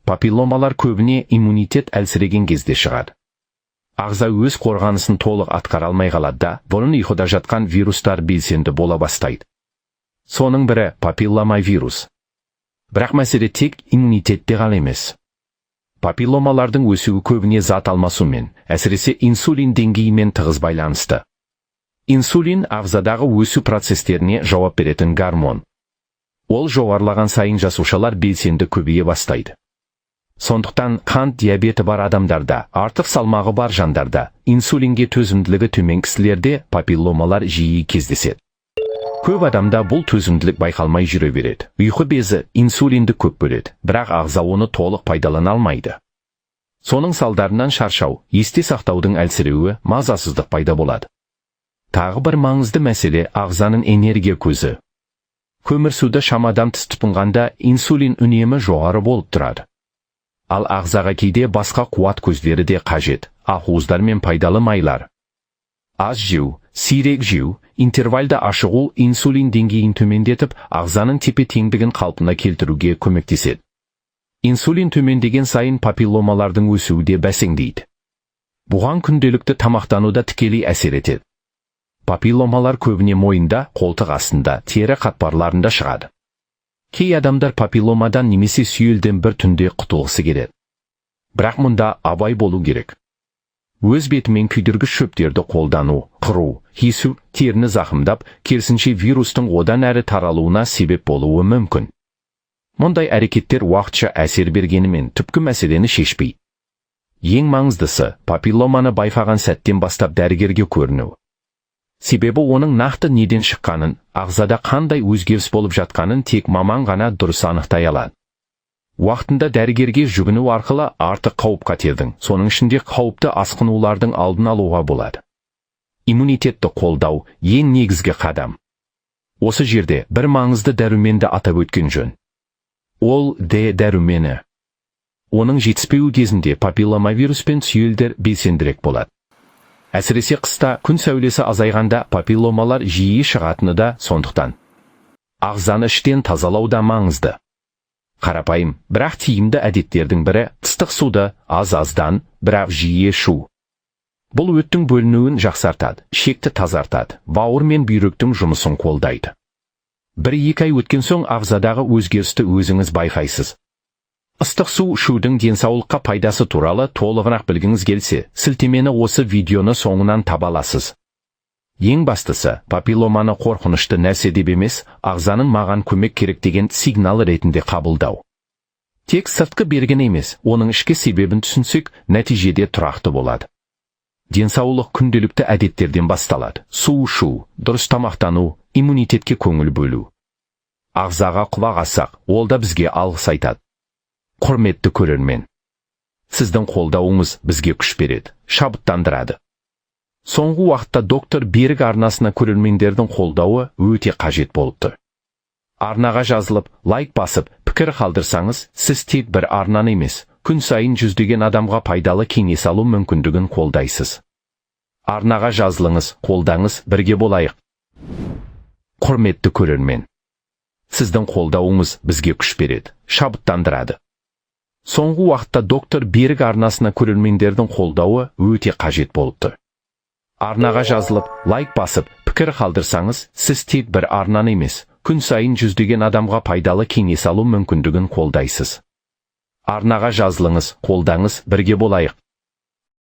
Папилломалар көбіне иммунитет әлсіреген кезде шығады. Ағза өз қорғанысын толық атқара алмай қалады да, бұрын ұйқыда жатқан вирустар белсенді бола бастайды. Соның бірі папилломавирус. Бірақ мәселе тек иммунитетте ғана емес. Папилломалардың өсуі көбіне зат алмасумен, әсіресе инсулин деңгейімен тығыз байланысты. Инсулин ағзадағы өсу процестеріне жауап беретін гормон. Ол жоғарылаған сайын жасушалар белсенді көбейе бастайды. Сондықтан қант диабеті бар адамдарда, артық салмағы бар жандарда, инсулинге төзімділігі төмен кісілерде папилломалар жиі кездеседі. Көп адамда бұл төзімділік байқалмай жүре береді. Ұйқы безі инсулинді көп бөледі, бірақ ағза оны толық пайдалана алмайды. Соның салдарынан шаршау, есте сақтаудың әлсіреуі, мазасыздық пайда болады. Тағы бір маңызды мәселе ағзаның энергия көзі. Көмірсуді шамадан тыс тұтынғанда инсулин үнемі жоғары болып тұрады. Ал ағзаға кейде басқа қуат көздері де қажет, ақуыздар мен пайдалы майлар. Аз жеу, сирек жеу, интервалды ашығу инсулин деңгейін төмендетіп, ағзаның тепе-теңдігін қалпына келтіруге көмектеседі. Инсулин төмендеген сайын папилломалардың өсуі де бәсеңдейді. Бұған күнделікті тамақтануда тікелей әсер етеді. Папилломалар көбіне мойында, қолтық астында, тері қатпарларында шығады. Кей адамдар папилломадан немесе сүйелден бір түнде құтылғысы келеді. Бірақ мұнда абай болу керек. Өз бетімен күйдіргіш шөптерді қолдану, қыру, кесу, теріні зақымдап, керісінше вирустың одан әрі таралуына себеп болуы мүмкін. Мұндай әрекеттер уақытша әсер бергенімен түпкі мәселені шешпейді. Ең маңыздысы, папилломаны байқаған сәттен бастап дәрігерге көріну. Себебі оның нақты неден шыққанын, ағзада қандай өзгеріс болып жатқанын тек маман ғана дұрыс анықтай алады. Уақытында дәрігерге жүгіну арқылы артық қауіп-қатердің, соның ішінде қауіпті асқынулардың алдын алуға болады. Иммунитетті қолдау ең негізгі қадам. Осы жерде бір маңызды дәруменді атап өткен жөн. Ол Д дәрумені. Оның жетіспеуі кезінде папилломавирус пен сүйелдер белсендірек болады. Әсіресе қыста күн сәулесі азайғанда папилломалар жиі шығатыны да сондықтан. Ағзаны іштен тазалау да маңызды. Қарапайым, бірақ тиімді әдеттердің бірі ыстық суды аз-аздан, бірақ жиі ішу. Бұл өттің бөлінуін жақсартады, ішекті тазартады, бауыр мен бүйректің жұмысын қолдайды. 1-2 ай өткен соң ағзадағы өзгерісті өзіңіз байқайсыз. Ыстық су ішудің денсаулыққа пайдасы туралы толығырақ білгіңіз келсе, сілтемені осы видеоны соңынан таба аласыз. Ең бастысы, папилломаны қорқынышты нәрсе деп емес, ағзаның маған көмек керек деген сигнал ретінде қабылдау. Тек сыртқы берген емес, оның ішкі себебін түсінсек, нәтижеде тұрақты болады. Денсаулық күнделікті әдеттерден басталады. Су ішу, дұрыс тамақтану, иммунитетке көңіл бөлу. Ағзаға құлақ ассақ, ол да бізге алғыс айтады. Құрметті көрермен, сіздің қолдауыңыз бізге күш береді, шабыттандырады. Соңғы уақытта доктор Берік арнасына көрермендердің қолдауы өте қажет болып тұр. Арнаға жазылып, лайк басып, пікір қалдырсаңыз, сіз тек бір арнаны емес, күн сайын жүздеген адамға пайдалы кеңес алу мүмкіндігін қолдайсыз. Арнаға жазылыңыз, қолдаңыз, бірге болайық. Құрметті көрермен, сіздің қолдауыңыз бізге күш береді, шабыттандырады. Соңғы уақытта доктор Берік арнасына көрермендердің қолдауы өте қажет болып тұр. Арнаға жазылып, лайк басып, пікір қалдырсаңыз, сіз тек бір арнаны емес, күн сайын жүздеген адамға пайдалы кеңес алу мүмкіндігін қолдайсыз. Арнаға жазылыңыз, қолдаңыз, бірге болайық.